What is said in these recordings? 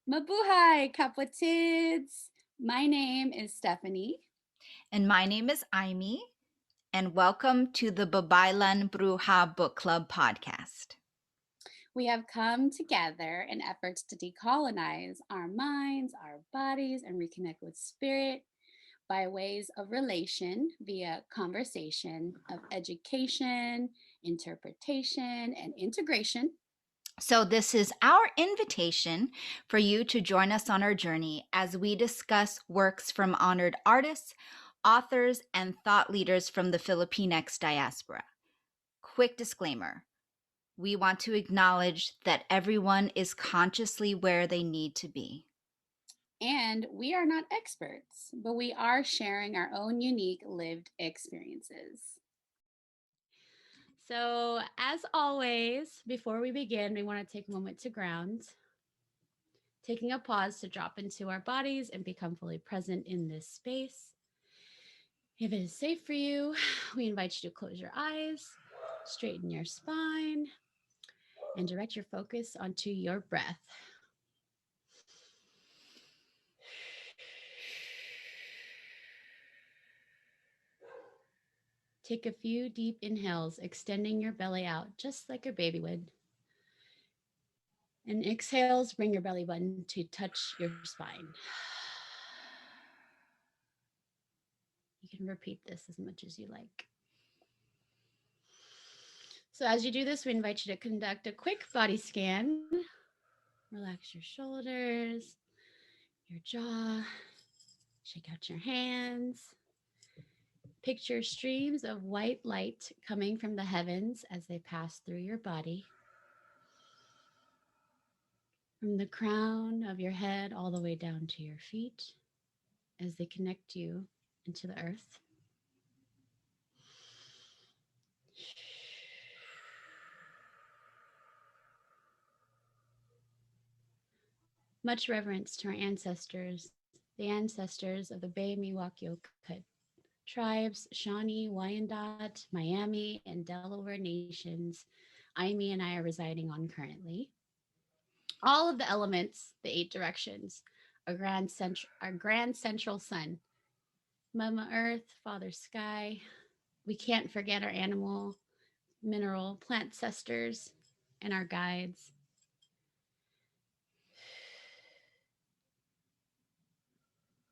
Mabuhay, kapwatids! My name is Stephanie. And my name is Aimee, and welcome to the Babaylan Bruja Book Club podcast. We have come together in efforts to decolonize our minds, our bodies, and reconnect with spirit by ways of relation via conversation, of education, interpretation, and integration. So, this is our invitation for you to join us on our journey as we discuss works from honored artists, authors, and thought leaders from the Filipinx diaspora. Quick disclaimer: we want to acknowledge that everyone is consciously where they need to be. And we are not experts, but we are sharing our own unique lived experiences. So, as always, before we begin, we want to take a moment to ground, taking a pause to drop into our bodies and become fully present in this space. If it is safe for you, we invite you to close your eyes, straighten your spine, and direct your focus onto your breath. Take a few deep inhales, extending your belly out just like a baby would. And exhales, bring your belly button to touch your spine. You can repeat this as much as you like. So as you do this, we invite you to conduct a quick body scan. Relax your shoulders, your jaw, shake out your hands. Picture streams of white light coming from the heavens as they pass through your body. From the crown of your head all the way down to your feet as they connect you into the earth. Much reverence to our ancestors, the ancestors of the Bay Miwok-Yokut tribes, Shawnee, Wyandot, Miami, and Delaware nations Aimee and I are residing on currently. All of the elements, the 8 directions, our grand central sun, Mama Earth, Father Sky. We can't forget our animal, mineral, plant ancestors, and our guides.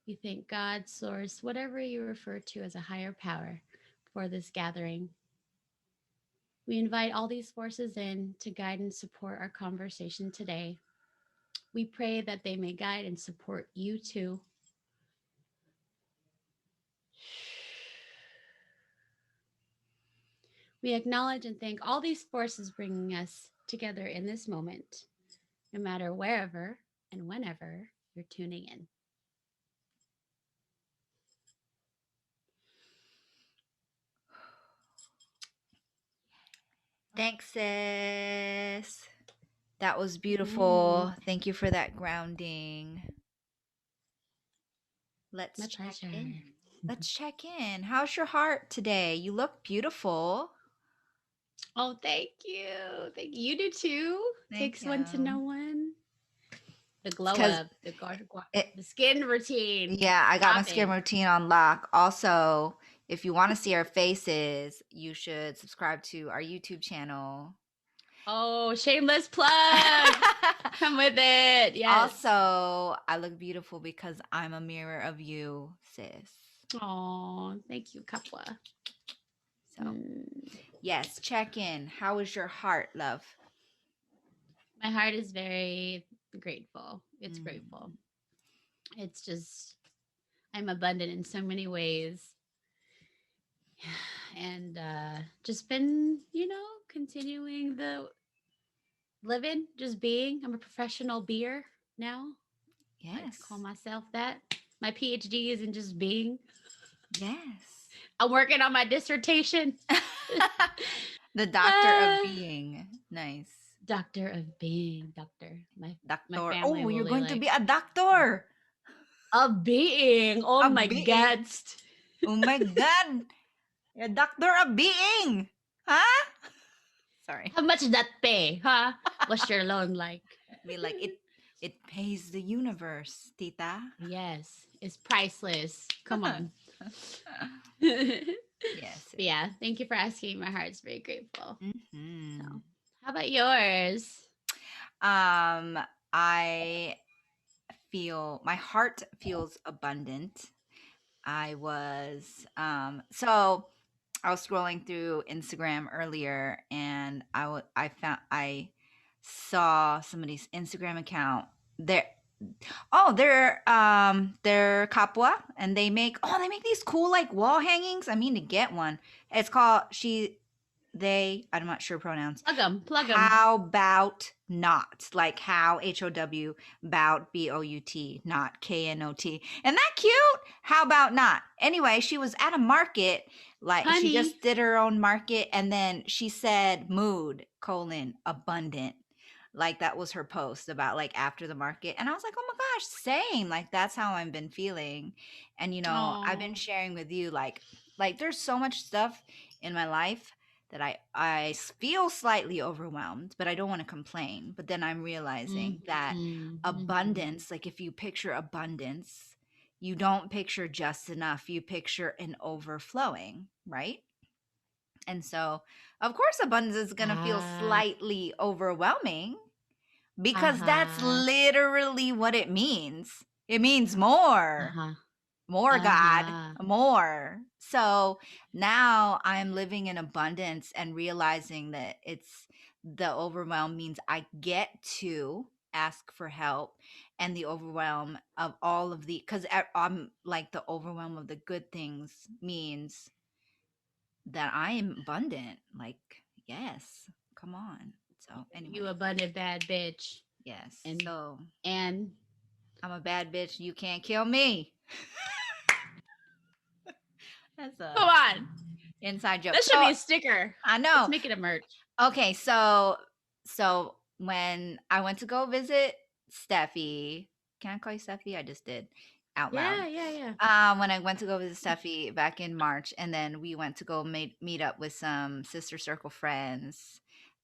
You thank God, Source, whatever you refer to as a higher power for this gathering. We invite all these forces in to guide and support our conversation today. We pray that they may guide and support you too. We acknowledge and thank all these forces bringing us together in this moment, no matter wherever and whenever you're tuning in. Thanks, sis. That was beautiful. Thank you for that grounding. Let's check in. Let's check in. How's your heart today? You look beautiful. Oh, thank you. Thank you. You do too. Takes one to know one. The glow up, the skin routine. Yeah, I got my skin routine on lock. Also, if you want to see our faces, you should subscribe to our YouTube channel. Oh, shameless plug. Come with it. Yes. Also, I look beautiful because I'm a mirror of you, sis. Oh, thank you, Kapwa. So, yes, check in. How is your heart, love? My heart is very grateful. It's grateful. It's just, I'm abundant in so many ways. And just been, continuing the living, just being. I'm a professional beer now. Yes. I like to call myself that. My PhD is in just being. Yes. I'm working on my dissertation. The doctor of being. Nice. Doctor of being. Doctor. My family. Oh, you're going to be a doctor. Of being. Oh my God. Oh my God. A doctor of being. Huh? Sorry. How much that pay, huh? What's your loan like? I mean, like It pays the universe, tita. Yes, it's priceless. Come on. Yes. Yeah, thank you for asking. My heart's very grateful. So, Mm-hmm. how about yours? Um, I feel my heart feels abundant. I was so I was scrolling through Instagram earlier, and I saw somebody's Instagram account. They're Kapwa, and they make these cool like wall hangings. I mean to get one. It's called I'm not sure pronouns. Plug them, plug them. How about not? Like how HOW bout BOUT, not KNOT. Isn't that cute? How about not? Anyway, she was at a market, like she Honey. just did her own market, and then she said mood, abundant. Like that was her post about like after the market. And I was like, oh my gosh, same. Like that's how I've been feeling. And I've been Oh. sharing with you like there's so much stuff in my life that I feel slightly overwhelmed, but I don't want to complain. But then I'm realizing that Mm-hmm. abundance, like if you picture abundance, you don't picture just enough, you picture an overflowing, right? And so, of course, abundance is going to feel Ah. slightly overwhelming because that's Uh-huh. literally what it means. It means more. Uh-huh. More, God, Uh-huh. more. So now I'm living in abundance and realizing that the overwhelm means I get to ask for help, and the overwhelm of all of because I'm like the overwhelm of the good things means that I am abundant. Like, yes, come on. So You anyway, abundant bad bitch. yes. And So and I'm a bad bitch. You can't kill me. That's a come on. inside joke. That should So be a sticker. I Let's know. make it a merch. Okay, so when I went to go visit Steffi, can I call you Steffi? I just did out loud. Yeah, yeah, yeah. When I went to go visit Steffi back in March, and then we went to go meet up with some sister circle friends,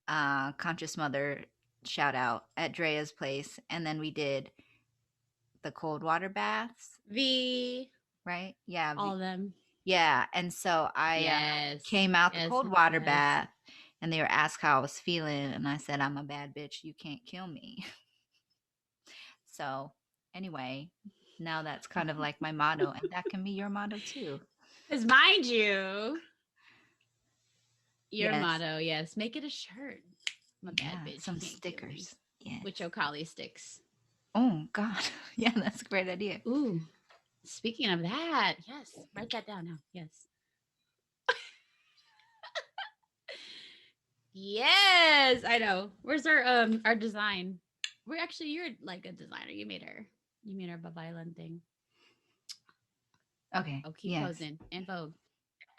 Conscious Mother shout out at Drea's place, and then we did the cold water baths, V. right? Yeah, All of them. yeah, and so I Yes. came out the Yes. cold Yes. water Yes. bath, and they were asked how I was feeling, and I said, I'm a bad bitch. You can't kill me. So, anyway, now that's kind of like my motto, and that can be your motto too. Because mind you, your Yes. motto, yes, make it a shirt. I'm a bad Yeah, bitch. You some can't kill me. stickers. Yes. With Chocali sticks. Oh, God. Yeah, that's a great idea. Ooh. Speaking of that, yes. Write that down now. Yes. Yes, I know. Where's our design? We're actually you're like a designer. You made our Babaylan thing. Okay. Oh, keep Yes. posing. And Vogue.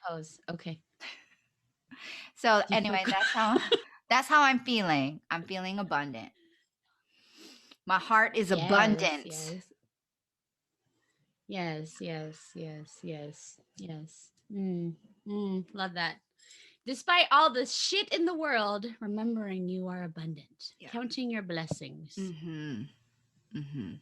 Pose. Okay. So, Do you feel anyway, good? that's how I'm feeling. I'm feeling abundant. My heart is Yes, abundant. yes. Yes, yes, yes, yes, yes. Love that. Despite all the shit in the world, remembering you are abundant, Yeah. counting your blessings. Mhm. Mhm.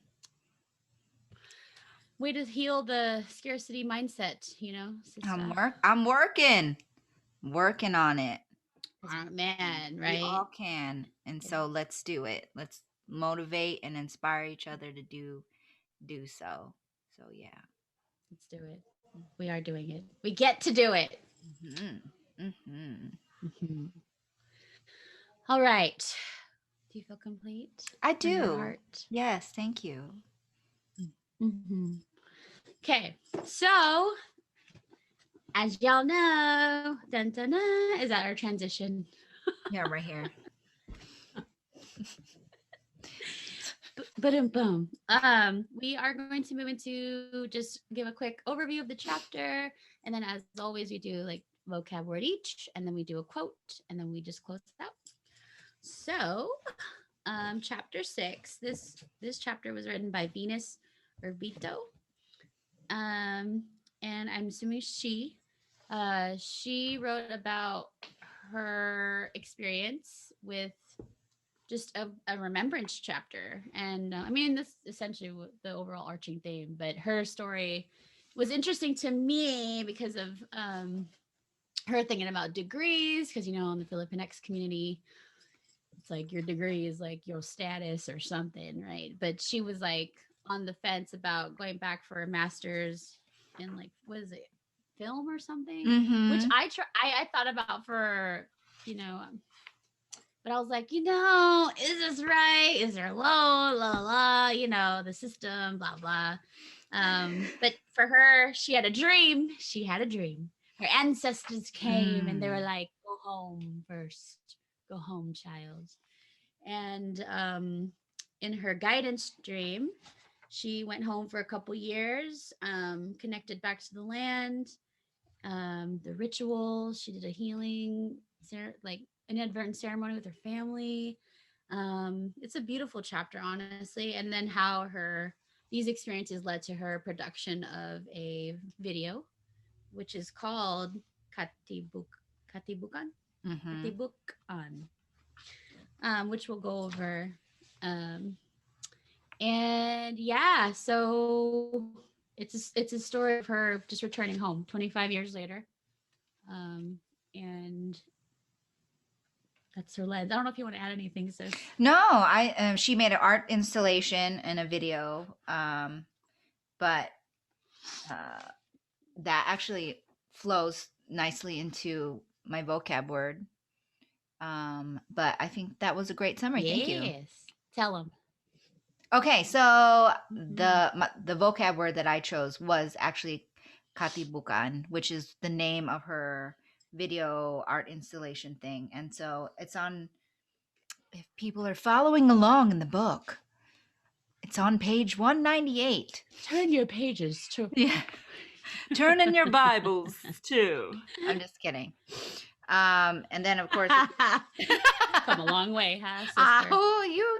Way to heal the scarcity mindset, sister. I'm working on it. Man, We right? all can. And so let's do it. Let's motivate and inspire each other to do so. So yeah. Let's do it. We are doing it. We get to do it. Mhm. Mhm. Mhm. All right. Do you feel complete I on your do. heart? Yes, thank you. Mm-hmm. Okay. So, as y'all know, dun, dun, dun, is that our transition? Yeah, right here. Boom, boom. We are going to move into just give a quick overview of the chapter, and then as always, we do like vocab word each, and then we do a quote, and then we just close it out. So, chapter 6. This chapter was written by Venus Herbito, um, and I'm assuming she wrote about her experience with just a remembrance chapter. And I mean, this essentially the overall arching theme, but her story was interesting to me because of her thinking about degrees. Because, you know, in the Filipinx community, it's like your degree is like your status or something, right? But she was like on the fence about going back for a master's in, like, what is it, film or something, which Mm-hmm. I thought about for, you know, but I was like, you know, is this right? Is there low, you know, the system, blah, blah. But for her, she had a dream. She had a dream. Her ancestors came and they were Mm. like, go home first. Go home, child. And in her guidance dream, she went home for a couple years, connected back to the land, the rituals. She did a healing, like inadvertent ceremony with her family. It's a beautiful chapter, honestly. And then how her these experiences led to her production of a video, which is called Katibukan, Mm-hmm. Katibuk-an, which we'll go over. Um, and yeah, so it's a story of her just returning home 25 years later. Um, and that's her lens. I don't know if you want to add anything, sis. No, I she made an art installation and a video, but uh, that actually flows nicely into my vocab word. But I think that was a great summary. Thank you. Yes. Tell them. Okay, so Mm-hmm. the vocab word that I chose was actually Katibukan, which is the name of her video art installation thing. And so it's on, if people are following along in the book, it's on page 198. Turn your pages to. Yeah. Turn in your Bibles too. I'm just kidding. And then of course Come a long way, huh, sister? oh, you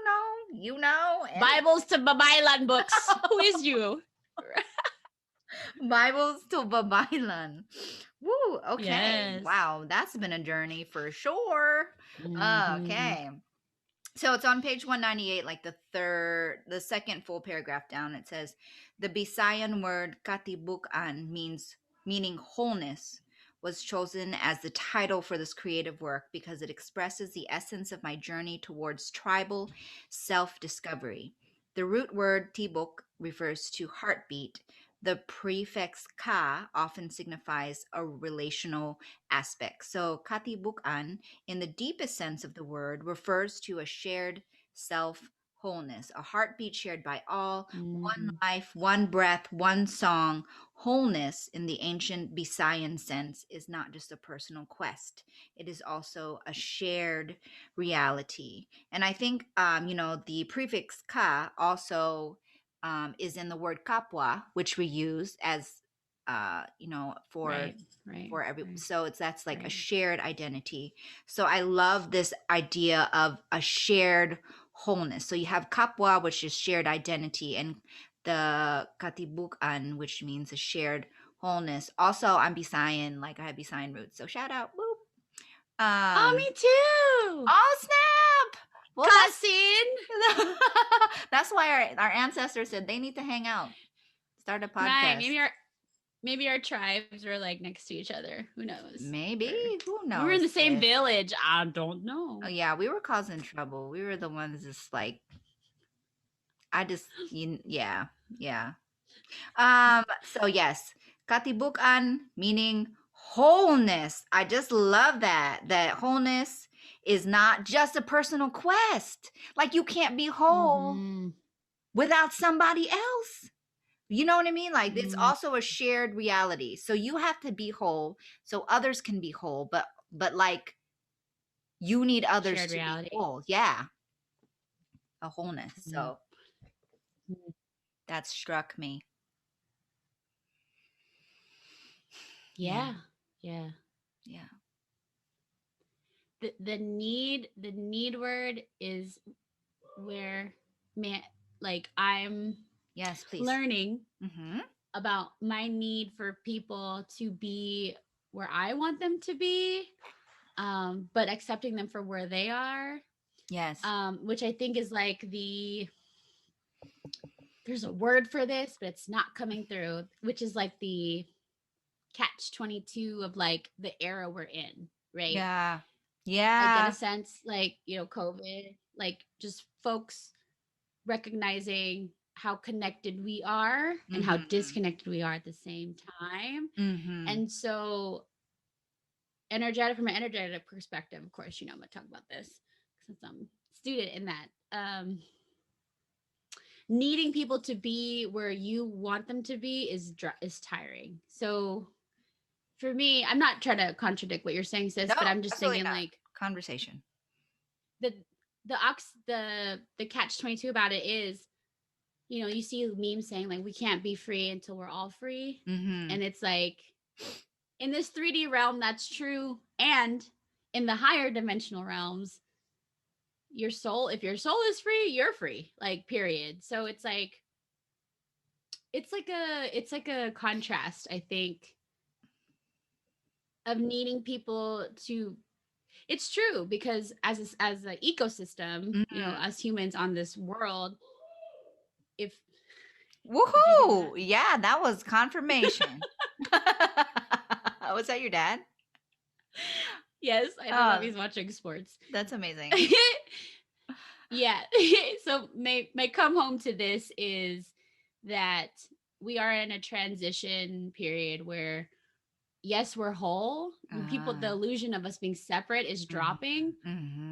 know. Bibles to Babaylan books. Who is you? Bibles to Babaylan. Woo, okay. Yes. Wow, that's been a journey for sure. Mm-hmm. Okay. So it's on page 198, like the second full paragraph down. It says, the Bisayan word Katibuk-an meaning wholeness was chosen as the title for this creative work because it expresses the essence of my journey towards tribal self-discovery. The root word tibuk refers to heartbeat. The prefix ka often signifies a relational aspect. So Katibuk-an, in the deepest sense of the word, refers to a shared self wholeness, a heartbeat shared by all, one Mm-hmm. life, one breath, one song. Wholeness, in the ancient Bisayan sense, is not just a personal quest, it is also a shared reality. And I think, the prefix ka also is in the word kapwa, which we use as, for Right. Right. every, Right. so that's like a Right. shared identity. So I love this idea of a shared wholeness. So you have kapwa, which is shared identity, and the Katibuk-an, which means a shared wholeness. Also, I'm Bisayan, like I have Bisayan roots. So shout out, boop. Oh, Um, me too. oh snap! Well, Cousin. that's why our ancestors said they need to hang out, start a Right. podcast. Maybe our tribes were like next to each other. Who knows? Maybe, Or who we were in knows the same this? village. I don't Oh know. yeah, we were causing trouble. We were the ones just like, I just, yeah, yeah. So yes, Katibuk-an meaning wholeness. I just love that wholeness is not just a personal quest. Like you can't be whole Mm-hmm. without somebody else. You know what I mean? Like it's Mm, also a shared reality. So you have to be whole so others can be whole, but like you need others shared to be reality. whole. Yeah, a wholeness. Mm. So that struck me. Yeah. Yeah. Yeah. Yeah. The need word is where, man, like I'm Yes, please. learning Mhm. about my need for people to be where I want them to be, but accepting them for where they are. Yes. Which I think is like there's a word for this, but it's not coming through, which is like the catch 22 of like the era we're in, right? Yeah. I get a Yeah. sense like, COVID, like just folks recognizing how connected we are and how Mm-hmm. disconnected we are at the same time. Mm-hmm. And so, energetic from an energetic perspective, of course, I'm going to talk about this since I'm a student in that. Needing people to be where you want them to be is tiring. So for me, I'm not trying to contradict what you're saying, sis, No, but I'm just absolutely thinking not. like Conversation. the the catch 22 about it is, you see memes saying like we can't be free until we're all free. Mm-hmm. And it's like in this 3D realm that's true, and in the higher dimensional realms, if your soul is free, you're free, like period. So it's like a contrast, I think, of needing people to. It's true because as an ecosystem, Mm-hmm. us humans on this world, if did you hear that? Woohoo! Yeah, that was confirmation. Was that your dad? Yes, I don't know if Oh, he's watching sports. that's amazing. Yeah. So my come home to this is that we are in a transition period where, yes, we're whole. The Ah. illusion of us being separate is Mhm. dropping,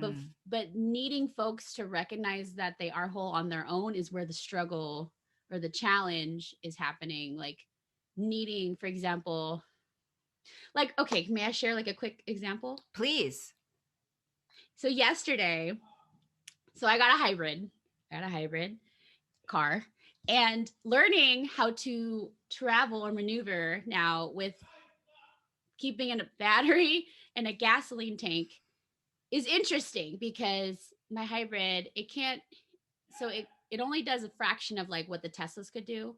but Mhm. but needing folks to recognize that they are whole on their own is where the struggle or the challenge is happening. Like needing, for example, like, okay, may I share like a quick example? Please. So yesterday, I got a hybrid. I got a hybrid car, and learning how to travel or maneuver now with keeping in a battery and a gasoline tank is interesting because my hybrid, it can't, so it only does a fraction of like what the Teslas could do,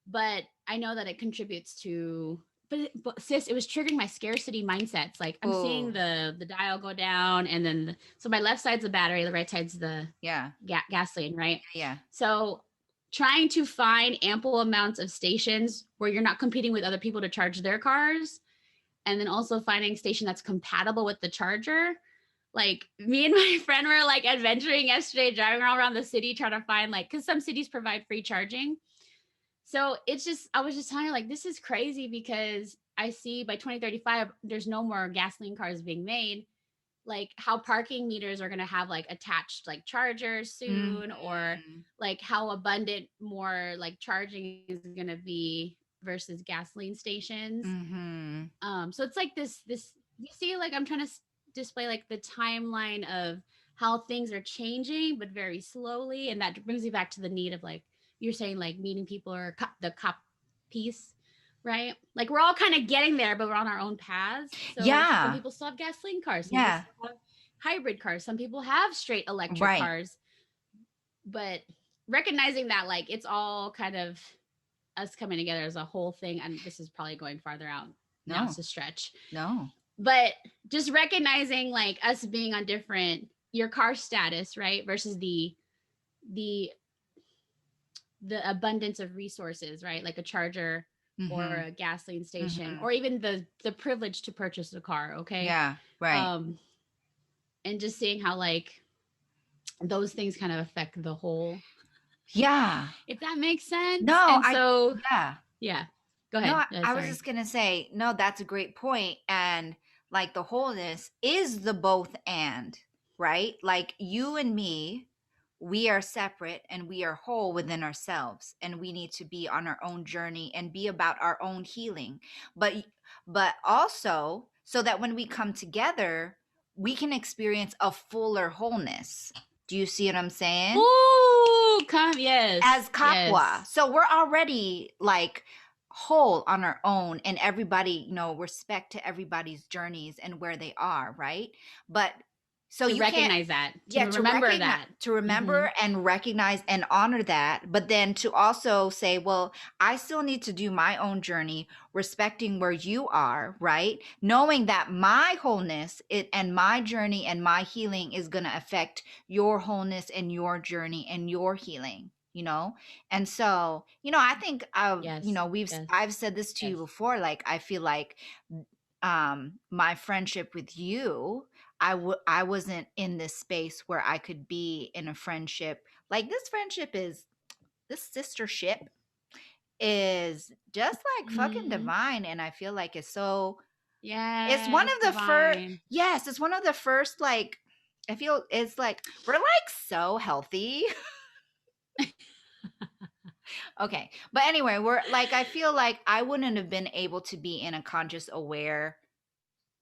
but I know that it contributes to. But sis, it was triggering my scarcity mindsets. Like I'm seeing Oh, the dial go down, and then so my left side's the battery, the right side's the yeah. gasoline, right? Yeah. So trying to find ample amounts of stations where you're not competing with other people to charge their cars, and then also finding a station that's compatible with the charger. Like me and my friend were like adventuring yesterday, driving around the city trying to find, like, because some cities provide free charging. So I was just telling her like, this is crazy because I see by 2035 there's no more gasoline cars being made. Like how parking meters are going to have like attached like chargers soon, or Mhm. like how abundant more like charging is going to be versus gasoline stations. Mhm. So it's like this you see, like I'm trying to display like the timeline of how things are changing but very slowly, and that brings me back to the need of, like you're saying, like meeting people, or the cop piece, right? Like we're all kind of getting there, but we're on our own paths. So some Yeah. people still have gasoline cars, some people Yeah. still have hybrid cars, some people have straight electric Right. cars. But recognizing that like it's all kind of us coming together as a whole thing, and this is probably going farther out now, it's No. a stretch, No. but just recognizing like us being on different, your car status, right, versus the the abundance of resources, right, like a charger or Mhm. a gasoline station, Mhm. or even the privilege to purchase a car, okay. Yeah. Right. um and just seeing how like those things kind of affect the whole, Yeah. if that makes sense. No, And so yeah. yeah, go No, ahead. I was Sorry. just gonna say, no, that's a great point. And like the wholeness is the both and, right? Like you and me, we are separate and we are whole within ourselves, and we need to be on our own journey and be about our own healing. But but also so that when we come together, we can experience a fuller wholeness. Do you see what I'm saying? Ooh, come, yes, As Kapwa. yes. So we're already like whole on our own, and everybody, respect to everybody's journeys and where they are, right? But So To you can't, recognize that, to yeah, remember that. to remember and recognize and honor that, but then to also say, well, I still need to do my own journey, respecting where you are, right? Knowing that my wholeness and my journey and my healing is going to affect your wholeness and your journey and your healing, you know? And so, you know, I think, you Yes. know, Yes. I've said this to you Yes. before, like, I feel like, my friendship with you, I wasn't in this space where I could be in a friendship. Like, this sistership is just like fucking Mhm. divine, and I feel like it's one Yes, of the first, divine. yes, it's one of the first, like, I feel it's like we're like so healthy. Okay. But anyway, we're like, I feel like I wouldn't have been able to be in a conscious aware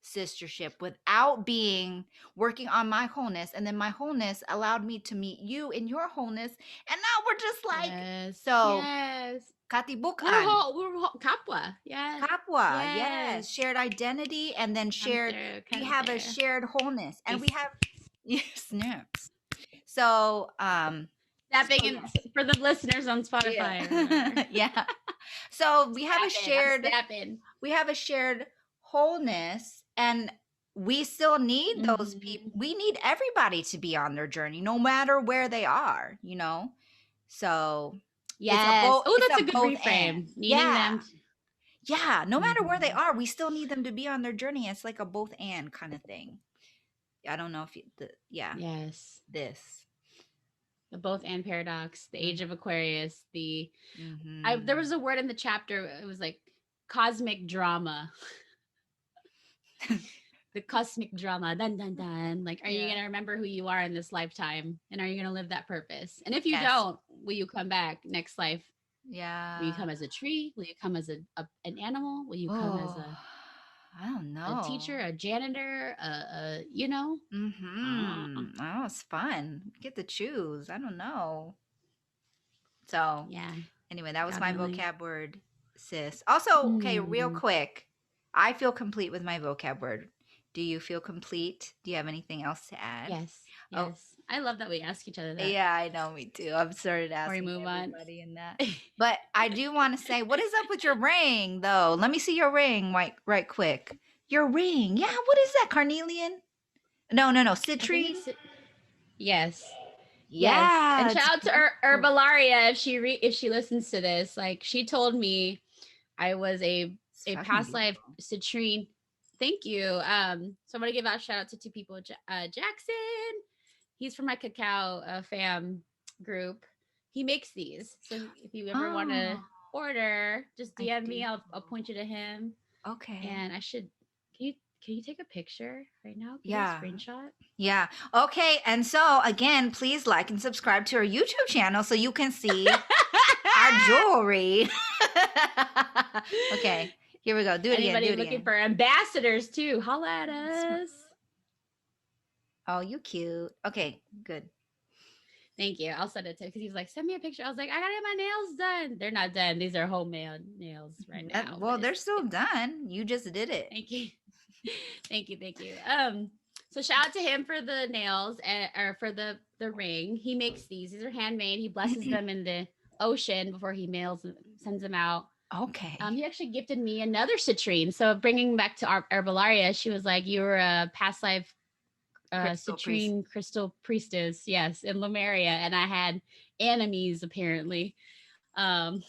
sistership without being working on my wholeness, and then my wholeness allowed me to meet you in your wholeness, and now we're just like, Yes. so Yes. Katibuk-an, We're whole Kapwa. Yes. Kapwa, Yes. yes, shared identity, and then Come shared, through. we Come have a through. shared wholeness, and we Peace. have yes, snaps. So Snapping in for the listeners on Spotify or whatever. yeah. Yeah. So we have a Snapping. I'm shared, snapping. wholeness, and we still need those people. Mhm. We need everybody to be on their journey no matter where they are, you know. So Yes. Oh, it's that's a a good both and. reframe. Needing Yeah, them. yeah, no matter where they Mhm. are, we still need them to be on their journey. It's like a both and kind of thing. I don't know if yeah, Yes. this. The both and paradox, the age of Aquarius, there Mm-hmm. was a word in the chapter, it was like cosmic drama. The cosmic drama. Dun dun dun. Like, are you Yeah. gonna remember who you are in this lifetime? And are you gonna live that purpose? And if you Yes. don't, will you come back next life? Will you Yeah. come as a tree? Will you come as an animal? Will you come as Oh, I don't a teacher, know. a janitor, you know? Uh, Mm-hmm. Oh, it's fun. Get to choose. I don't know. So, yeah, anyway, that was God my willing. vocab word, sis. Also, okay, real Hmm. quick. I feel complete with my vocab word. Do you feel complete? Do you have anything else to add? Yes, Oh, yes. I love that we ask each other that yeah, I know, me too. I've started before we asking move on. everybody in that. But I do want to say, what is up with your ring, though? Let me see your ring right quick. Your ring. Yeah, what is that? Carnelian? No, I think citrine. it's yes. Yes, and Yeah, it's shout out to beautiful. Herbalaria if she listens to this. Like she told me I was It's a fucking past life beautiful. citrine. Thank you. So I'm gonna give out a shout out to two people. Jackson, he's from my cacao fam group. He makes these. So if you ever want to Oh, order, just I DM do. me. I'll point you to him. Okay. And I should. Can you take a picture right now? Can you take Yeah. a screenshot? Yeah. Okay. And so, again, please like and subscribe to our YouTube channel so you can see our jewelry. Okay. Here we go. Do it again. Do Anybody it looking again. for ambassadors too? Holla at Sm- us. Oh, you cute. Okay. Good. Thank you. I'll send it to because he was like, send me a picture. I was like, I gotta get my nails done. They're not done. These are homemade nails right now, but Well, they're still done. You just did it. thank you. Thank you, thank you. So shout out to him for the nails or for the ring. He makes these. These are handmade. He blesses them in the ocean before he sends them out. Okay. He actually gifted me another citrine. So bringing back to our Herbalaria, she was like, "You were a past life Crystal priest. citrine crystal priestess, yes, in Lemuria, and I had enemies apparently." Um,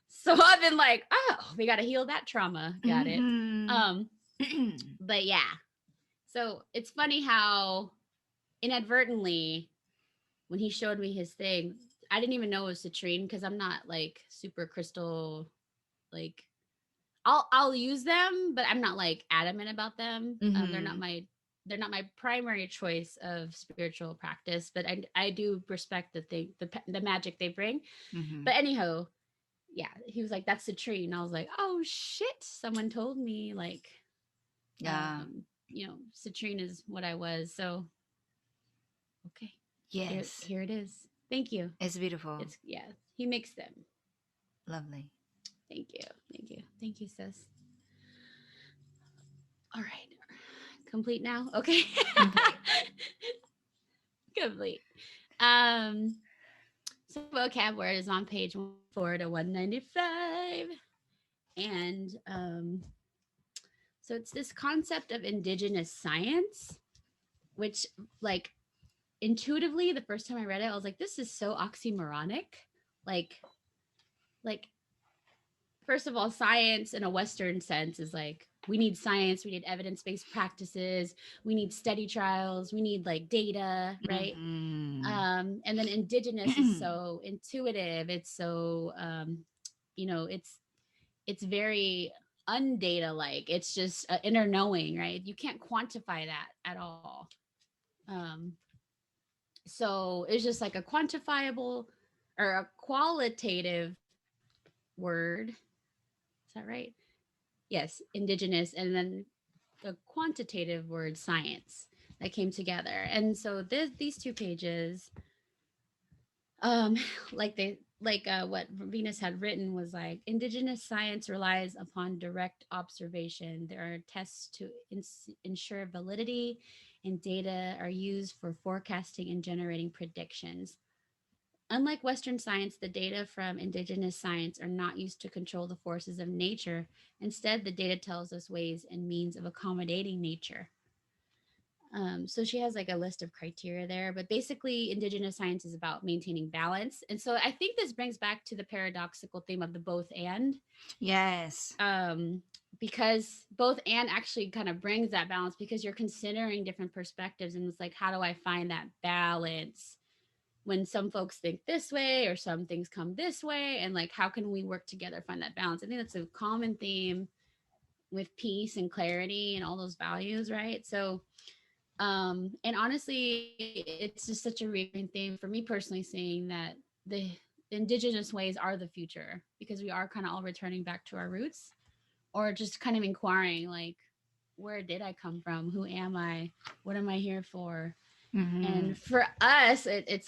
so I've been like, "Oh, we got to heal that trauma." Got it. Mm-hmm. Um, but yeah, so it's funny how inadvertently when he showed me his thing, I didn't even know it was citrine because I'm not like super crystal like I'll use them, but I'm not like adamant about them. Mm-hmm. They're not my primary choice of spiritual practice, but I do respect the magic they bring. Mm-hmm. But anyhow, yeah, he was like, "That's the tree," and I was like, "Oh shit!" Someone told me like, Yeah. citrine is what I was. So okay, Yes. here it is. Thank you. It's beautiful. It's yeah, he makes them. Lovely. Thank you, sis. All right. complete now? Okay. Complete. Complete. So vocab word is on page 104 to 195. And so it's this concept of indigenous science, which like intuitively, the first time I read it, I was like, this is so oxymoronic. Like, like first of all, science in a Western sense is like, we need science, we need evidence-based practices, we need study trials, we need like data, right? And then indigenous is so intuitive. It's so, it's very undata like. It's just inner knowing, right? You can't quantify that at all. Um, so it's just like a quantifiable or a qualitative word. Is that right? Yes, indigenous, and then the quantitative word science that came together. And so these two pages, um, what Venus had written was like indigenous science relies upon direct observation. There are tests to ensure validity, and data are used for forecasting and generating predictions. Unlike Western science, the data from indigenous science are not used to control the forces of nature. Instead, the data tells us ways and means of accommodating nature. So she has like a list of criteria there, but basically, indigenous science is about maintaining balance. And so I think this brings back to the paradoxical theme of the both and. Yes. Because both and actually kind of brings that balance because you're considering different perspectives. And it's like, how do I find that balance when some folks think this way or some things come this way? And like, how can we work together, find that balance? I think that's a common theme with peace and clarity and all those values, right? So, and honestly, it's just such a recurring theme for me personally, seeing that the indigenous ways are the future because we are kind of all returning back to our roots or just kind of inquiring like, where did I come from? Who am I? What am I here for? And for us, it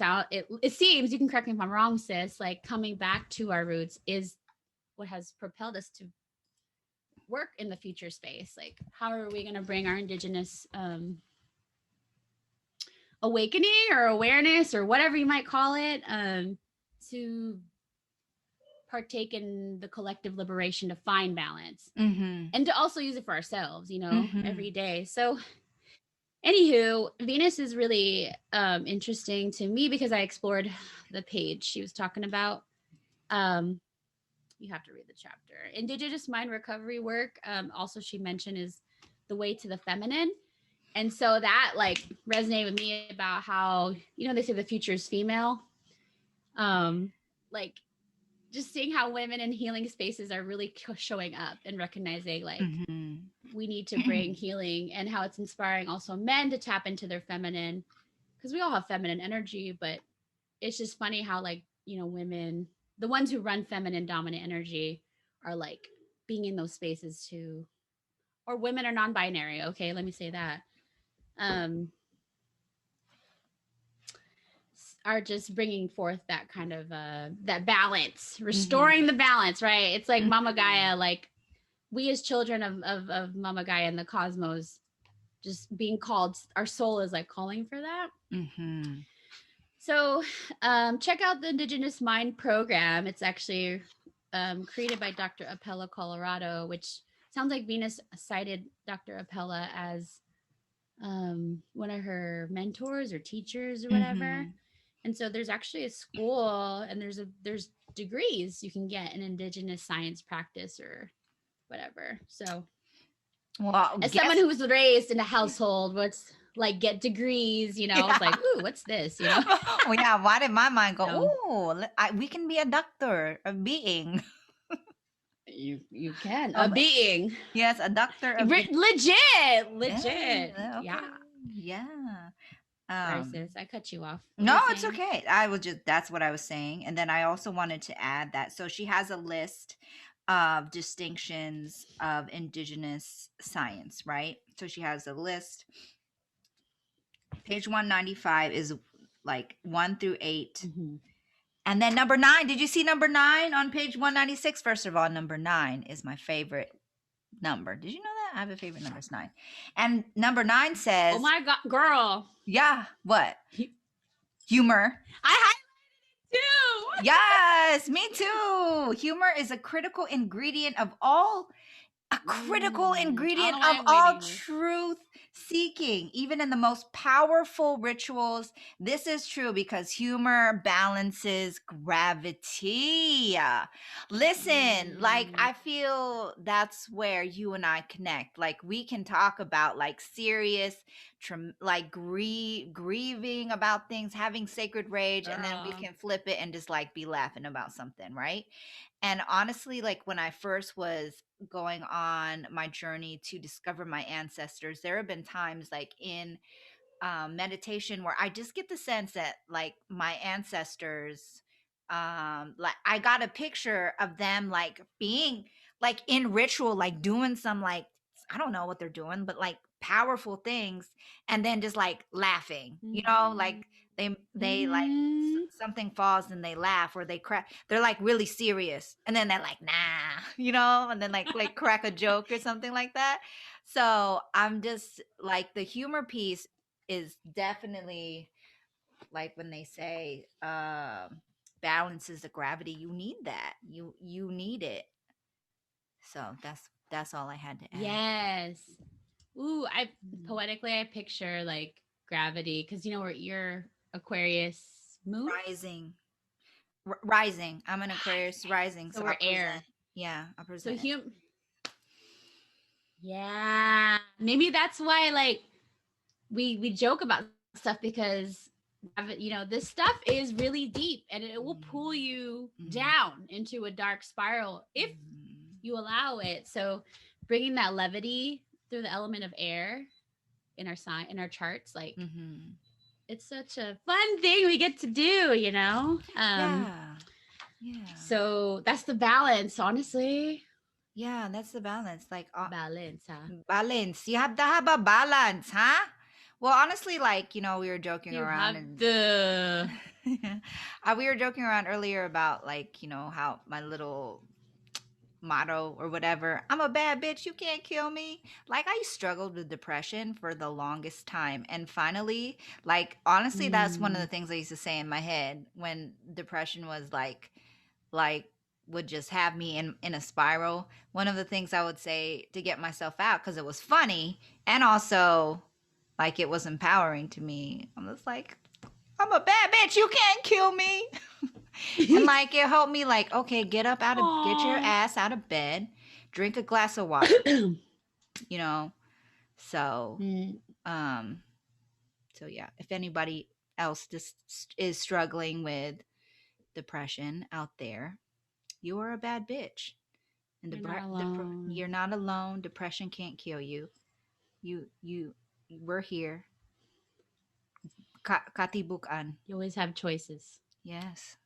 seems, you can correct me if I'm wrong, sis, like coming back to our roots is what has propelled us to work in the future space. Like, how are we going to bring our indigenous awakening or awareness or whatever you might call it to partake in the collective liberation to find balance and to also use it for ourselves, every day. So anywho, Venus is really interesting to me because I explored the page she was talking about. You have to read the chapter. Indigenous mind recovery work, also she mentioned, is the way to the feminine. And so that like resonated with me about how, they say the future is female. Like just seeing how women in healing spaces are really showing up and recognizing like we need to bring healing, and how it's inspiring also men to tap into their feminine because we all have feminine energy, but it's just funny how like, women, the ones who run feminine dominant energy are like being in those spaces too, or women are non-binary. Okay. Let me say that. Are just bringing forth that kind of that balance, restoring the balance, right? It's like Mama Gaia, like we as children of Mama Gaia and the cosmos, just being called, our soul is like calling for that. So check out the Indigenous Mind program. It's actually created by Dr. Appella Colorado, which sounds like Venus cited Dr. Appella as one of her mentors or teachers or whatever. And so there's actually a school, and there's degrees you can get in Indigenous science practice or whatever. So, well, as someone who was raised in a household what's like get degrees, it's like, ooh, what's this? Well, yeah. Why did my mind go? Oh, we can be a doctor, a being. You can a being. Yes, a doctor. Legit. Yeah. Sorry, sis, I cut you off. No, it's okay. That's what I was saying. And then I also wanted to add that. So she has a list of distinctions of indigenous science, right? So she has a list. Page 195 is like 1 through 8. And then number 9, did you see number 9 on page 196? First of all, number 9 is my favorite number. Did you know that? I have a favorite number. It's 9. And number 9 says, Oh my God, girl. yeah, what? Humor. I highlighted it too. Yes, me too. Humor is a critical ingredient of all truth seeking, even in the most powerful rituals. This is true because humor balances gravity. Listen, like, I feel that's where you and I connect. Like, we can talk about like serious, like grieving about things, having sacred rage, and then we can flip it and just like be laughing about something, right? And honestly, like when I first was going on my journey to discover my ancestors, there have been times like in meditation where I just get the sense that like my ancestors, like I got a picture of them like being like in ritual, like doing some like, I don't know what they're doing, but like powerful things, and then just like laughing, like they like something falls and they laugh, or they crack, they're like really serious, and then they're like nah, and then like crack a joke or something like that. So I'm just like, the humor piece is definitely like when they say balance is the gravity. You need that. You need it. So that's all I had to add. Yes. Ooh, I picture like gravity, because you're Aquarius moon. Rising. I'm an Aquarius rising, so we're air. Yeah, I present. So yeah, maybe that's why like we joke about stuff, because this stuff is really deep, and it will pull you down into a dark spiral if you allow it. So bringing that levity through the element of air in our charts, like it's such a fun thing we get to do, Yeah. So that's the balance, honestly. Yeah, that's the balance. Like Balance, huh? Balance. You have to have a balance, huh? Well, honestly, like, we were joking around, we were joking around earlier about like, how my little motto or whatever, I'm a bad bitch, you can't kill me. Like, I struggled with depression for the longest time, and finally, like, honestly, that's one of the things I used to say in my head when depression was like would just have me in a spiral. One of the things I would say to get myself out, because it was funny and also like it was empowering to me, I'm just like, I'm a bad bitch, you can't kill me. And like it helped me, like, okay, get your ass out of bed, drink a glass of water. So so yeah, if anybody else just is struggling with depression out there, you are a bad bitch, and you're not alone. Depression can't kill you. We're here. Katibuk-an. You always have choices. Yes.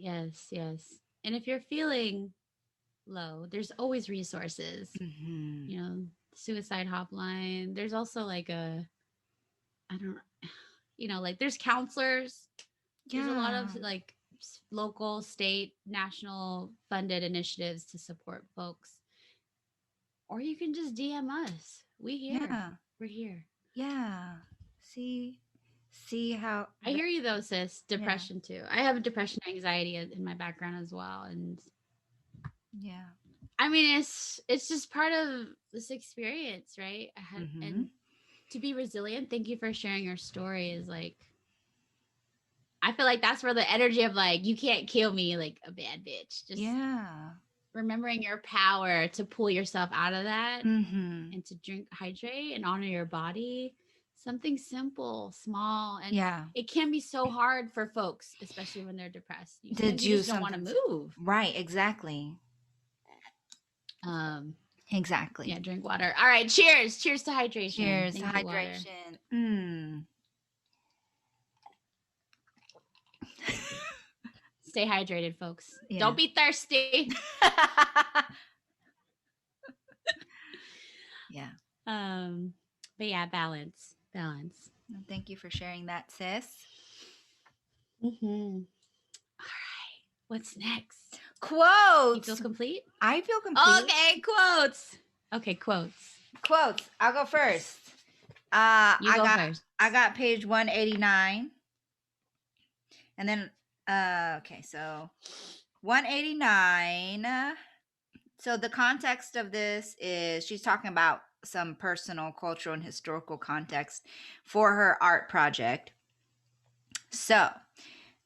And if you're feeling low, there's always resources. Suicide hotline. There's also like like there's counselors. There's a lot of like local, state, national funded initiatives to support folks. Or you can just DM us. We're here. Yeah. See how I hear you though, sis. Depression too. I have depression, anxiety in my background as well, and I mean it's just part of this experience, right? And to be resilient. Thank you for sharing your story. Is like, I feel like that's where the energy of like, you can't kill me, like a bad bitch. Just remembering your power to pull yourself out of that and to hydrate and honor your body. Something simple, small, and it can be so hard for folks, especially when they're depressed. You just don't want to move. Right, exactly. Exactly. Yeah, drink water. All right, cheers. Cheers to hydration. Cheers to hydration. Stay hydrated, folks. Don't be thirsty. But yeah, balance. Thank you for sharing that, sis. All right. What's next? Quotes. You feel complete? I feel complete. Okay, quotes. Okay, quotes. Quotes. I'll go first. You go first. I got page 189. And then okay, so 189. So the context of this is she's talking about some personal, cultural, and historical context for her art project. So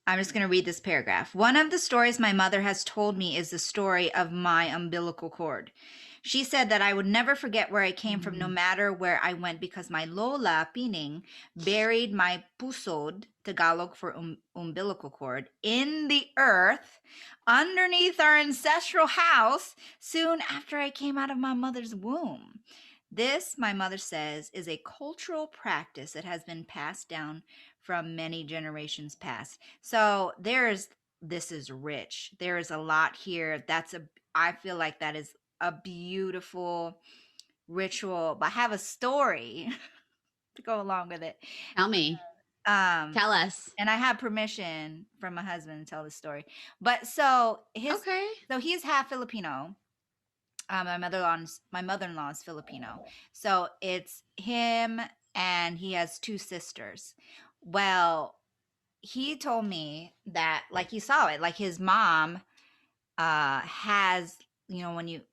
I'm just going to read this paragraph. One of the stories my mother has told me is the story of my umbilical cord. She said that I would never forget where I came from, no matter where I went, because my Lola, Pining, buried my pusod, Tagalog for umbilical cord, in the earth underneath our ancestral house soon after I came out of my mother's womb. This, my mother says, is a cultural practice that has been passed down from many generations past. So this is rich. There is a lot here. I feel like that is a beautiful ritual, but I have a story to go along with it. Tell me. Tell us. And I have permission from my husband to tell this story. But so he's half Filipino. My mother-in-law is Filipino. So it's him, and he has 2 sisters. Well, he told me that, like, he saw it, like his mom has,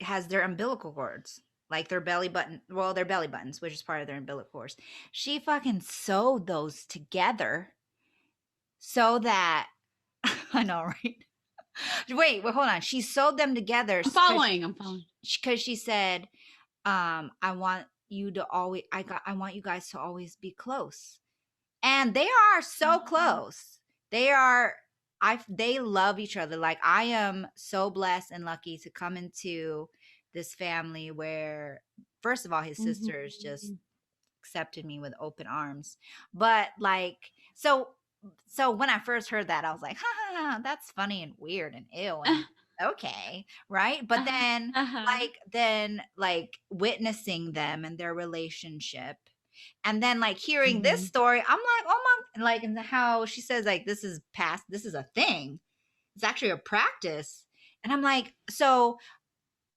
has their umbilical cords, like their belly buttons, which is part of their umbilical cords. She fucking sewed those together so that I know, right? Wait, hold on. She sewed them together. I'm following. Because she said, I want you you guys to always be close. And they are so close. They love each other. Like, I am so blessed and lucky to come into this family where, first of all, his sisters just accepted me with open arms. But like, so when I first heard that, I was like, ha, that's funny and weird and ew. And okay, right? But then like witnessing them and their relationship, and then like hearing this story, I'm like, oh my, like, and how she says, like, this is a thing. It's actually a practice. And I'm like, so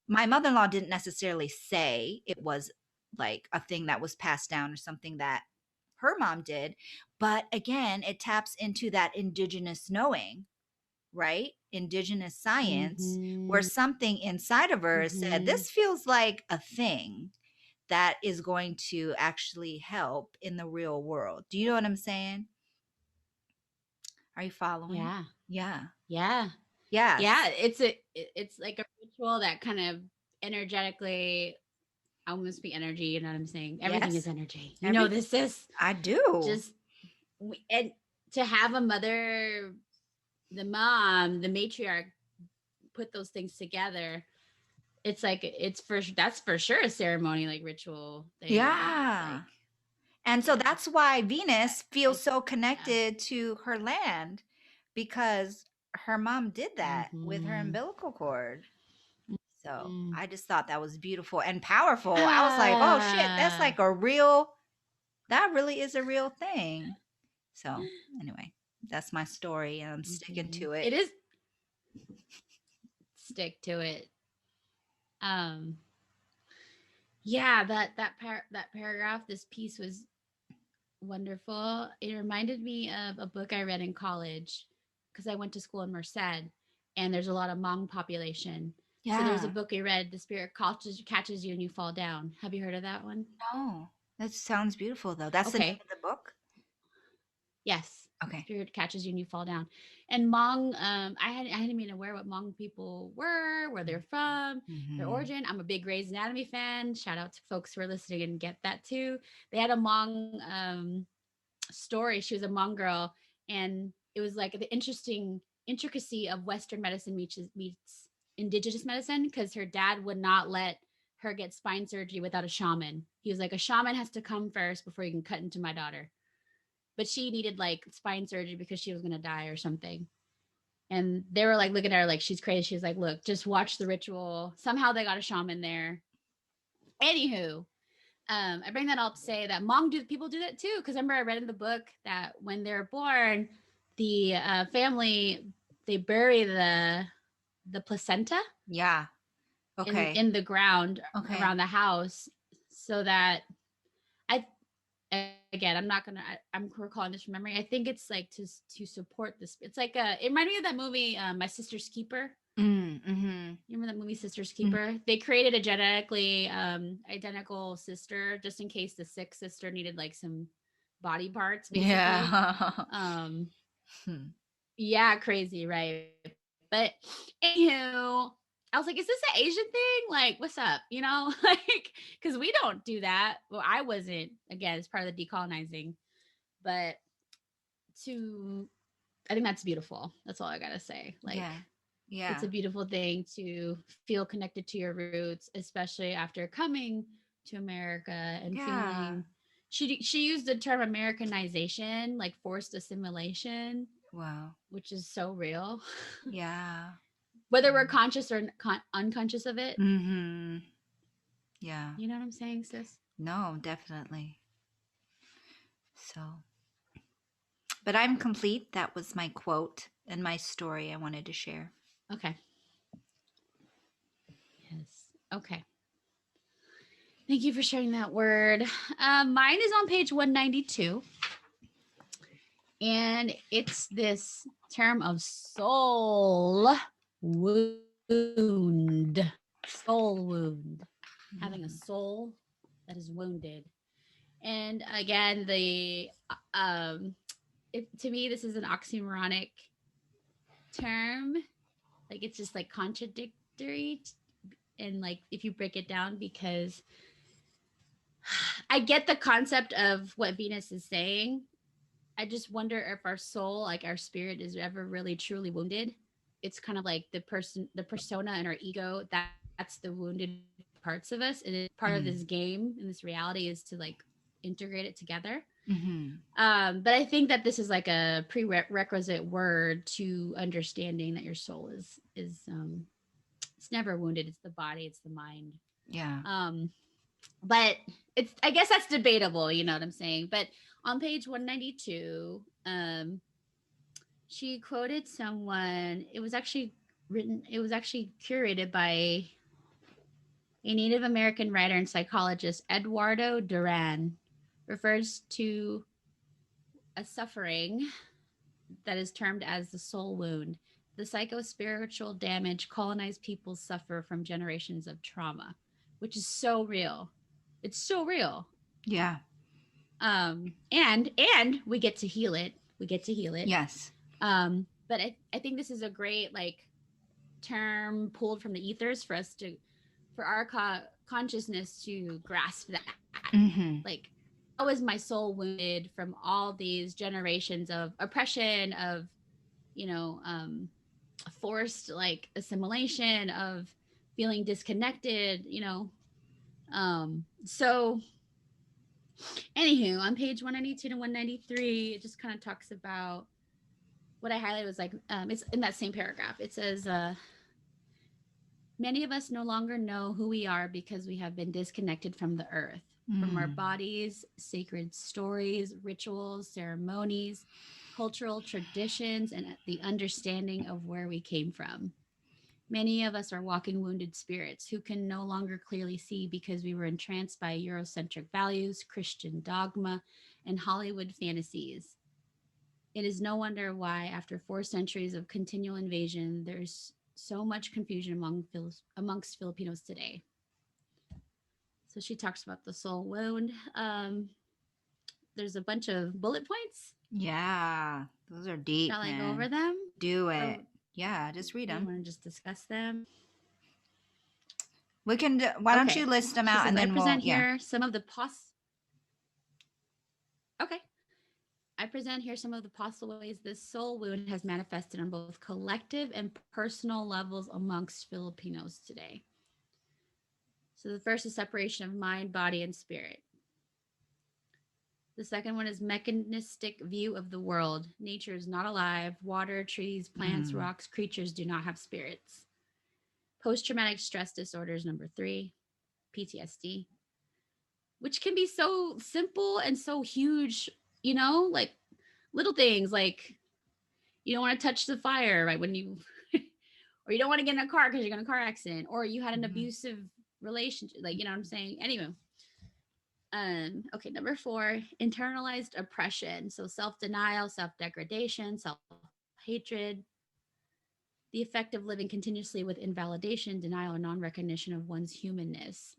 my mother-in-law didn't necessarily say it was like a thing that was passed down or something that her mom did. But again, it taps into that indigenous knowing, right? Indigenous science, where something inside of her said, this feels like a thing that is going to actually help in the real world. Do you know what I'm saying? Are you following? Yeah. Yeah. Yeah. Yeah. Yeah. It's like a ritual that kind of energetically, I almost be energy. You know what I'm saying? Everything is energy. You know this is. I do. Just and to have a mother, the mom, the matriarch, put those things together. It's like that's for sure a ceremony, like ritual thing. Yeah. And so that's why Venus feels so connected to her land, because her mom did that with her umbilical cord. So I just thought that was beautiful and powerful. I was like, oh shit, that's like that really is a real thing. So anyway, that's my story, and I'm sticking to it. It is. Stick to it. Yeah, that paragraph, this piece was wonderful. It reminded me of a book I read in college because I went to school in Merced, and there's a lot of Hmong population. Yeah. So there's a book I read, The Spirit Catches You and You Fall Down. Have you heard of that one? No. That sounds beautiful, though. That's the name of the book? Yes. Okay. Spirit catches you and you fall down. And Hmong, I hadn't been aware what Hmong people were, where they're from, their origin. I'm a big Grey's Anatomy fan. Shout out to folks who are listening and get that too. They had a Hmong story. She was a Hmong girl, and it was like the interesting intricacy of Western medicine meets indigenous medicine, because her dad would not let her get spine surgery without a shaman. He was like, a shaman has to come first before you can cut into my daughter. But she needed like spine surgery because she was going to die or something. And they were like looking at her like she's crazy. She was like, look, just watch the ritual. Somehow they got a shaman there. Anywho, I bring that up to say that people do that too. Because remember, I read in the book that when they're born, the family, they bury the placenta. Yeah. Okay. in the ground Okay. around the house, so that I again, I'm recalling this from memory. I think it's like to support this. It's like it reminded me of that movie, My Sister's Keeper. Mm-hmm. You remember that movie, Sister's Keeper? Mm-hmm. They created a genetically identical sister just in case the sick sister needed like some body parts, basically. Yeah. Yeah, crazy, right? But anywho, I was like, is this an Asian thing? Like, what's up? You know, like, because we don't do that. Well, I wasn't. Again, it's part of the decolonizing. But I think that's beautiful. That's all I gotta say. Like, Yeah. it's Yeah. a beautiful thing to feel connected to your roots, especially after coming to America and Yeah. feeling. She used the term Americanization, like forced assimilation, Wow. which is so real. Yeah. Whether we're conscious or unconscious of it. Mm-hmm. Yeah. You know what I'm saying, sis? No, definitely. So, but I'm complete. That was my quote and my story I wanted to share. Okay. Yes. Okay. Thank you for sharing that word. Mine is on page 192. And it's this term of soul wound. Soul wound. Having a soul that is wounded. And again, to me, this is an oxymoronic term. Like it's just like contradictory, and like if you break it down, because I get the concept of what Venus is saying. I just wonder if our soul, like our spirit, is ever really truly wounded. It's kind of like the persona and our ego. That's the wounded parts of us, and part of this game and this reality is to like integrate it together. Mm-hmm. But I think that this is like a prerequisite word to understanding that your soul is it's never wounded. It's the body. It's the mind. Yeah. But I guess that's debatable. You know what I'm saying? But on page 192, she quoted someone. It was actually curated by a Native American writer and psychologist, Eduardo Duran. Refers to a suffering that is termed as the soul wound, the psycho-spiritual damage colonized peoples suffer from generations of trauma, which is so real. It's so real. Yeah. And we get to heal it. We get to heal it. Yes. But I think this is a great like term pulled from the ethers for our consciousness to grasp that. Mm-hmm. Like, how is my soul wounded from all these generations of oppression, of you know, forced like assimilation, of feeling disconnected, you know. So anywho, on page 192 to 193, it just kind of talks about what I highlighted was like, it's in that same paragraph. It says, many of us no longer know who we are because we have been disconnected from the earth, from our bodies, sacred stories, rituals, ceremonies, cultural traditions, and the understanding of where we came from. Many of us are walking wounded spirits who can no longer clearly see because we were entranced by Eurocentric values, Christian dogma, and Hollywood fantasies. It is no wonder why, after 4 centuries of continual invasion, there's so much confusion amongst Filipinos today. So she talks about the soul wound. There's a bunch of bullet points. Yeah. Those are deep, Shall I man. go over them? Do it. Yeah, just read You them. want to just discuss them? We can. Why don't you list them She out says, and I then we'll. present Yeah. here some of the Okay. I present here some of the possible ways this soul wound has manifested on both collective and personal levels amongst Filipinos today. So the first is separation of mind, body, and spirit. The second one is mechanistic view of the world. Nature is not alive. Water, trees, plants, rocks, creatures do not have spirits. Post-traumatic stress disorders, number 3, PTSD, which can be so simple and so huge, you know, like little things like you don't want to touch the fire, right? When you or you don't want to get in a car because you're in a car accident, or you had an abusive relationship, like, you know what I'm saying? Anyway, okay, number 4, internalized oppression. So self-denial, self-degradation, self-hatred, the effect of living continuously with invalidation, denial, or non-recognition of one's humanness.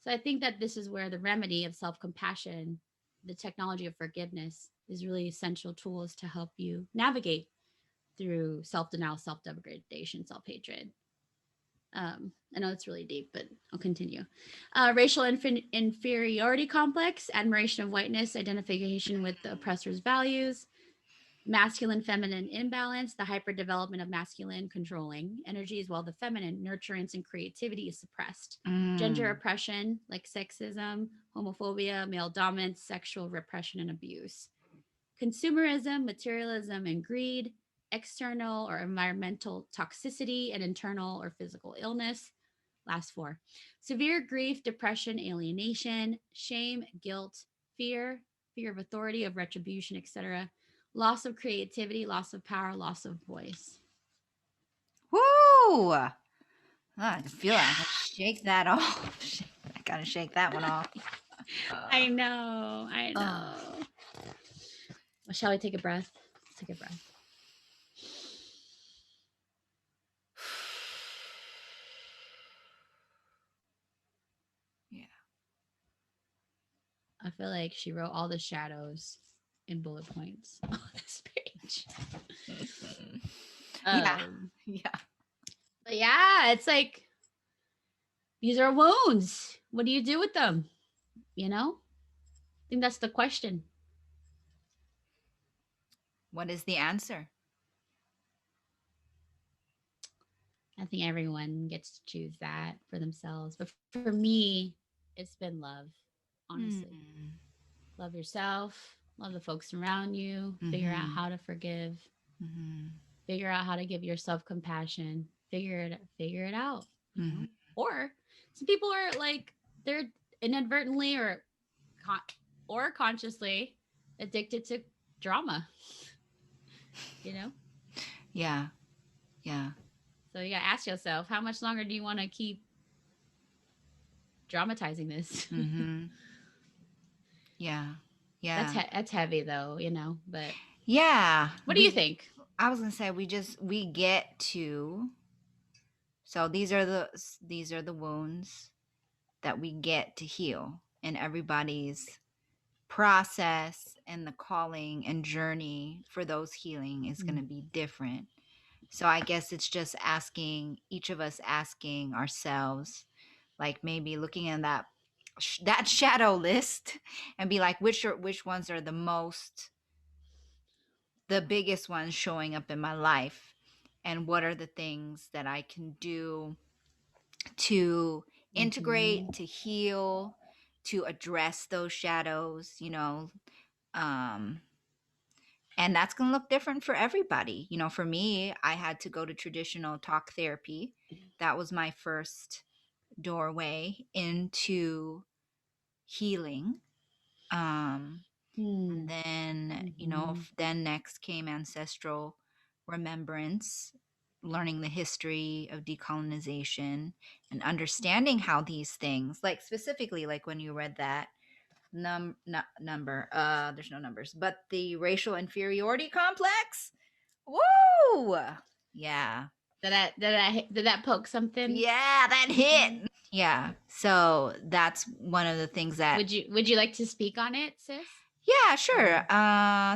So I think that this is where the remedy of self-compassion, the technology of forgiveness, is really essential tools to help you navigate through self-denial, self-degradation, self-hatred. I know it's really deep, but I'll continue. Racial inferiority complex, admiration of whiteness, identification with the oppressor's values, masculine feminine imbalance, the hyperdevelopment of masculine controlling energies, while the feminine nurturance and creativity is suppressed. Gender oppression, like sexism, homophobia, male dominance, sexual repression and abuse. Consumerism, materialism, and greed, external or environmental toxicity, and internal or physical illness. Last 4. Severe grief, depression, alienation, shame, guilt, fear, fear of authority, of retribution, etc. Loss of creativity, loss of power, loss of voice. Woo! I feel like I gotta shake that off. I gotta shake that one off. I know. Well, shall we take a breath? Let's take a breath. Yeah. I feel like she wrote all the shadows in bullet points on this page. Yeah. But yeah, it's like, these are wounds. What do you do with them? You know? I think that's the question. What is the answer? I think everyone gets to choose that for themselves. But for me, it's been love, honestly. Love yourself, love the folks around you, figure out how to forgive, figure out how to give yourself compassion, figure it out. You know? Or some people are like, they're inadvertently or consciously addicted to drama. You know? Yeah. So you gotta ask yourself, how much longer do you want to keep dramatizing this? Yeah. That's heavy though, you know. But yeah. What do you think? I was gonna say we get to. So these are the wounds that we get to heal, and everybody's process and the calling and journey for those healing is going to be different. So I guess it's just each of us asking ourselves, like maybe looking in that shadow list and be like, which ones are the biggest ones showing up in my life, and what are the things that I can do to integrate, to heal, to address those shadows, and that's going to look different for everybody. For me, I had to go to traditional talk therapy. That was my first doorway into healing. And then, then next came ancestral remembrance, learning the history of decolonization and understanding how these things, like specifically, like when you read that number, there's no numbers, but the racial inferiority complex. Woo! Yeah. Did that poke something? Yeah, that hit. Yeah. So that's one of the things that. Would you like to speak on it, sis? Yeah, sure.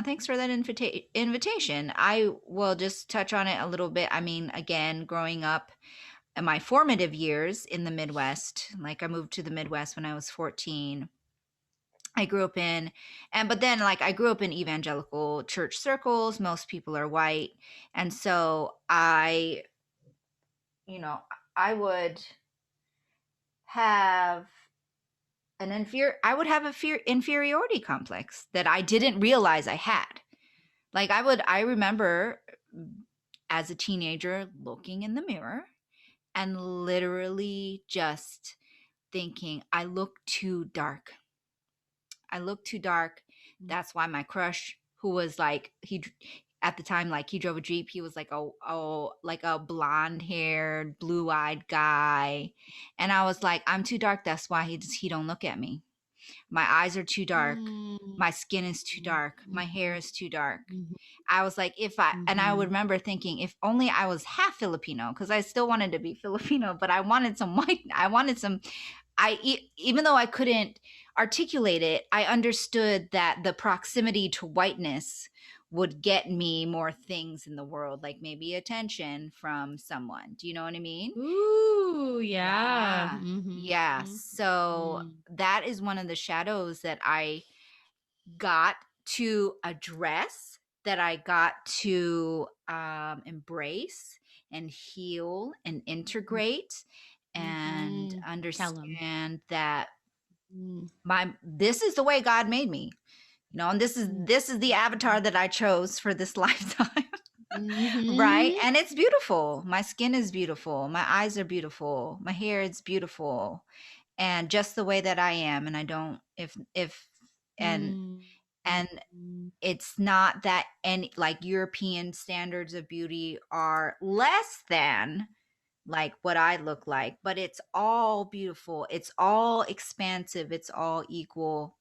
Thanks for that invitation. I will just touch on it a little bit. I mean, again, growing up in my formative years in the Midwest, like I moved to the Midwest when I was 14. I grew up but then like I grew up in evangelical church circles. Most people are white. And so I would have a inferiority complex that I didn't realize I had. Like I remember as a teenager looking in the mirror and literally just thinking, I look too dark. That's why my crush, who was like, at the time, like he drove a Jeep. He was like like a blonde haired, blue eyed guy. And I was like, I'm too dark. That's why he don't look at me. My eyes are too dark. Mm, My skin is too dark. My hair mhm, is too dark. mhm, I was like, and I would mhm. remember thinking, if only I was half Filipino, because I still wanted to be Filipino, but I wanted some white, I wanted some, even though I couldn't articulate it, I understood that the proximity to whiteness would get me more things in the world, like maybe attention from someone. Do you know what I mean? Ooh, yeah. Yeah. Mhm, Yeah. So mhm, that is one of the shadows that I got to address, that I got to embrace and heal and integrate and mhm. Tell them. understand that Mm, this is the way God made me. And mm, this is the avatar that I chose for this lifetime. Right? mhm, And it's beautiful. My skin is beautiful. My eyes are beautiful. My hair is beautiful. And just the way that I am, and I don't if and mm, and mm, it's not that any, like, European standards of beauty are less than like what I look like, but it's all beautiful. It's all expansive. It's all equal.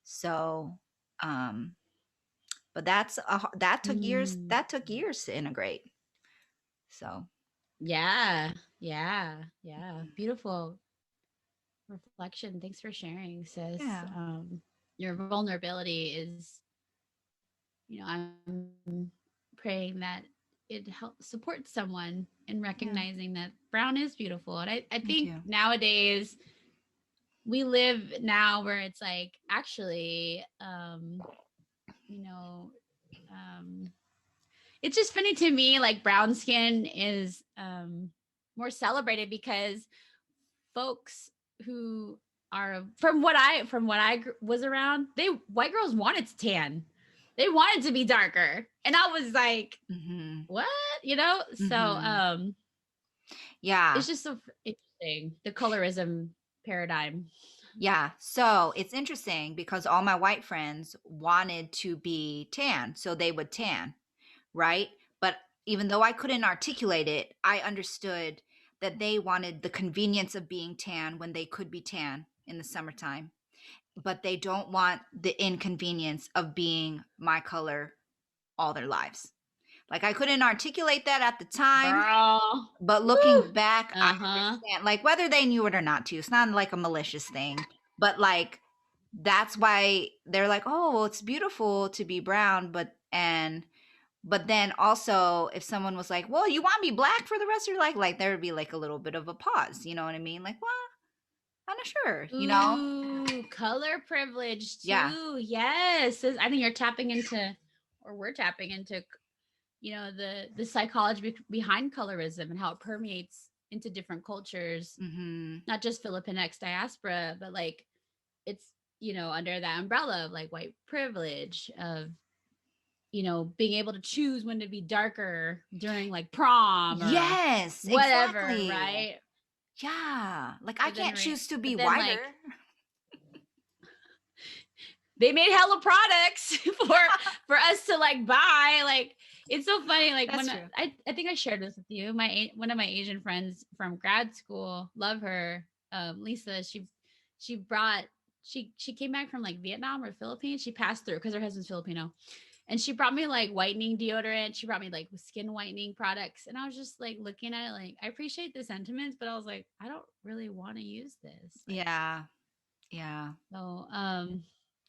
So, um, but that took years. mm. That took years to integrate. So, Yeah, yeah, yeah. Beautiful reflection. Thanks for sharing, sis. yeah, Your vulnerability is, I'm praying that it helps support someone in yeah. recognizing that brown is beautiful. And I Thank think you. nowadays we live now where it's like actually, you know, um, it's just funny to me, like brown skin is more celebrated because folks who are was around, they white girls wanted to tan, they wanted to be darker, and I was like, Mm-hmm. what, you know? So Mm-hmm. Yeah. it's just so interesting, the colorism paradigm. Yeah. So it's interesting because all my white friends wanted to be tan, so they would tan, right? But even though I couldn't articulate it, I understood that they wanted the convenience of being tan when they could be tan in the summertime, but they don't want the inconvenience of being my color all their lives. Like, I couldn't articulate that at the time, Girl. but Woo. looking back, I Uh-huh. understand, like, whether they knew it or not, too. It's not like a malicious thing, but like, that's why they're like, oh, well, it's beautiful to be brown, but then also, if someone was like, well, you want me black for the rest of your life, like, there would be like a little bit of a pause. You know what I mean? Like, well, I'm not sure. Ooh, color privilege Yeah. too. Yes. I think you're tapping into, or we're tapping into, the psychology behind colorism and how it permeates into different cultures, Mm-hmm. not just Filipinx diaspora, but like it's, under that umbrella of like white privilege, of being able to choose when to be darker during like prom or Yes, whatever, exactly. right? Yeah. Like, I But then can't choose to be but then whiter. like they made hella products for us to like buy. Like it's so funny. Like That's when true. I think I shared this with you. One of my Asian friends from grad school, love her, Lisa. She brought she came back from like Vietnam or Philippines. She passed through because her husband's Filipino, and she brought me like whitening deodorant. She brought me like skin whitening products, and I was just like looking at it, like I appreciate the sentiments, but I was like, I don't really want to use this. Like Yeah. Yeah. so,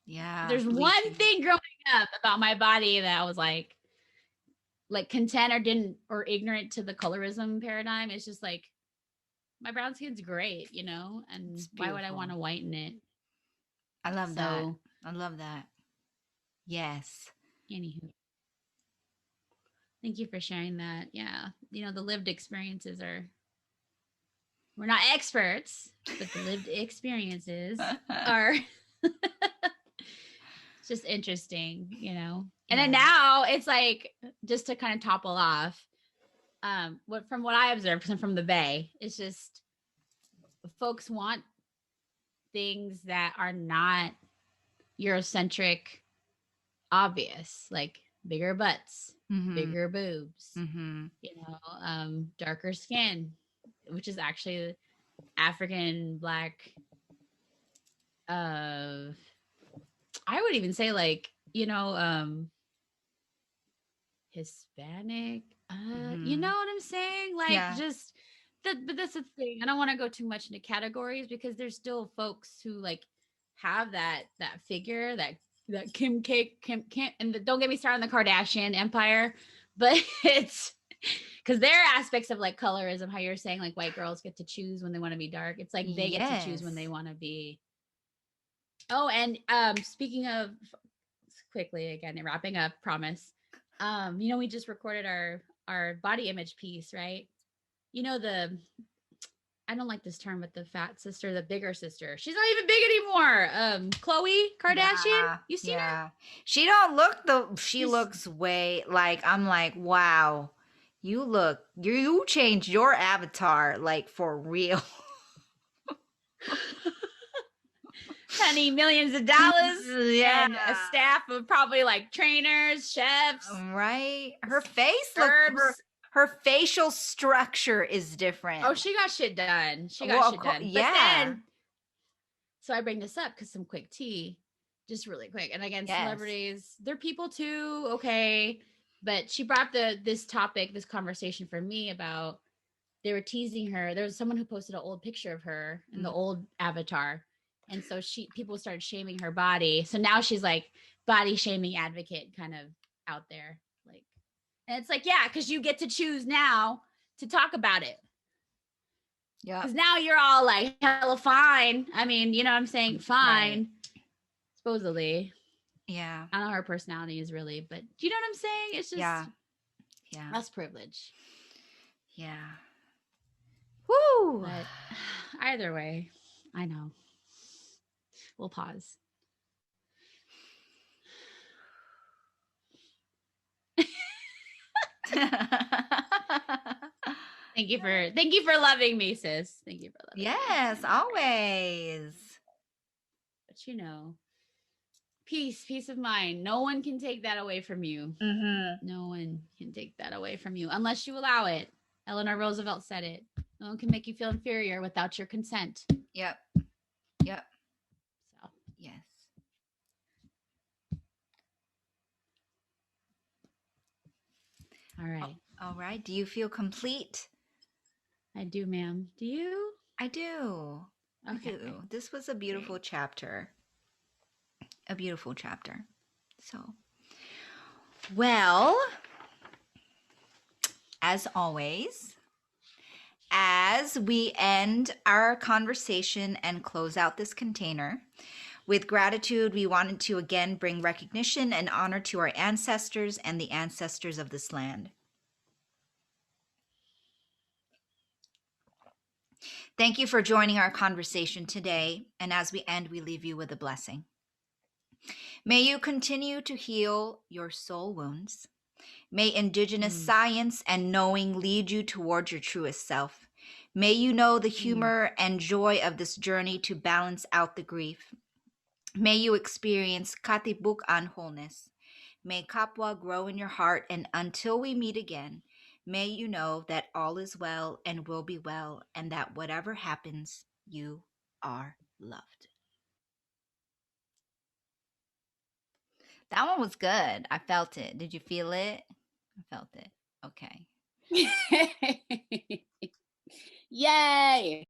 Yeah. there's one Bleaching. thing growing up about my body that I was like content or didn't or ignorant to the colorism paradigm. It's just like my brown skin's great, and It's why would I want beautiful. to whiten it? I love that. So, I love that. Yes. anywho, thank you for sharing that. Yeah, the lived experiences are, we're not experts, but the lived experiences are just interesting. And then Yeah. now it's like, just to kind of topple off, from what I observed, because I'm from the Bay, it's just folks want things that are not Eurocentric obvious, like bigger butts, Mm-hmm. bigger boobs, Mm-hmm. darker skin, which is actually African, Black, uh I would even say like, Hispanic. You know Mm-hmm. what I'm saying? Like Yeah. just but that's the thing. I don't want to go too much into categories because there's still folks who like have that figure, that Kim, and don't get me started on the Kardashian empire, but it's because there are aspects of like colorism, how you're saying like white girls get to choose when they want to be dark. It's like they get to choose when they Yes. want to be. Oh, and speaking of, quickly again, wrapping up, promise. We just recorded our body image piece, right? The I don't like this term, but the fat sister, the bigger sister. She's not even big anymore. Khloe Kardashian. Yeah. You seen her? Yeah. She don't look she She's looks way like I'm like, wow. You changed your avatar like for real. honey, millions of dollars Yeah. and a staff of probably like trainers, chefs, Right? Her face look herbs. her facial structure is Oh, different. she got shit done. She got Well, of shit course, done. But yeah. then, so I bring this up because some quick tea, just really quick. And again, Yes. celebrities, they're people too. Okay. But she brought this topic, this conversation for me about they were teasing her. There was someone who posted an old picture of her in the Mm. old avatar. And so people started shaming her body. So now she's like body shaming advocate kind of out there. Like, and it's like, yeah, because you get to choose now to talk about it. Yep. Because now you're all like hella fine. I mean, you know what I'm saying? Fine. Right. Supposedly. Yeah. I don't know her personality is really, but do you know what I'm saying? It's Yeah. just Yeah. that's privilege. Yeah. Woo. But either way, I know. We'll pause. Thank you for loving me, sis. Thank you for loving me. Yes, I know, right? always. But peace of mind. No one can take that away from you. Mm-hmm. No one can take that away from you unless you allow it. Eleanor Roosevelt said it. No one can make you feel inferior without your consent. Yep. Yep. So, Yes. all right. All right. Do you feel complete? I do, ma'am. Do you? I do. I Okay. do. This was a beautiful chapter. A beautiful chapter. So, well, as always, as we end our conversation and close out this container, with gratitude, we wanted to again bring recognition and honor to our ancestors and the ancestors of this land. Thank you for joining our conversation today. And as we end, we leave you with a blessing. May you continue to heal your soul wounds. May indigenous science and knowing lead you towards your truest self. May you know the humor and joy of this journey to balance out the grief. May you experience Katibuk-an wholeness. May Kapwa grow in your heart, and until we meet again, may you know that all is well and will be well, and that whatever happens, you are loved. That one was good. I felt it. Did you feel it? I felt it. Okay. Yay!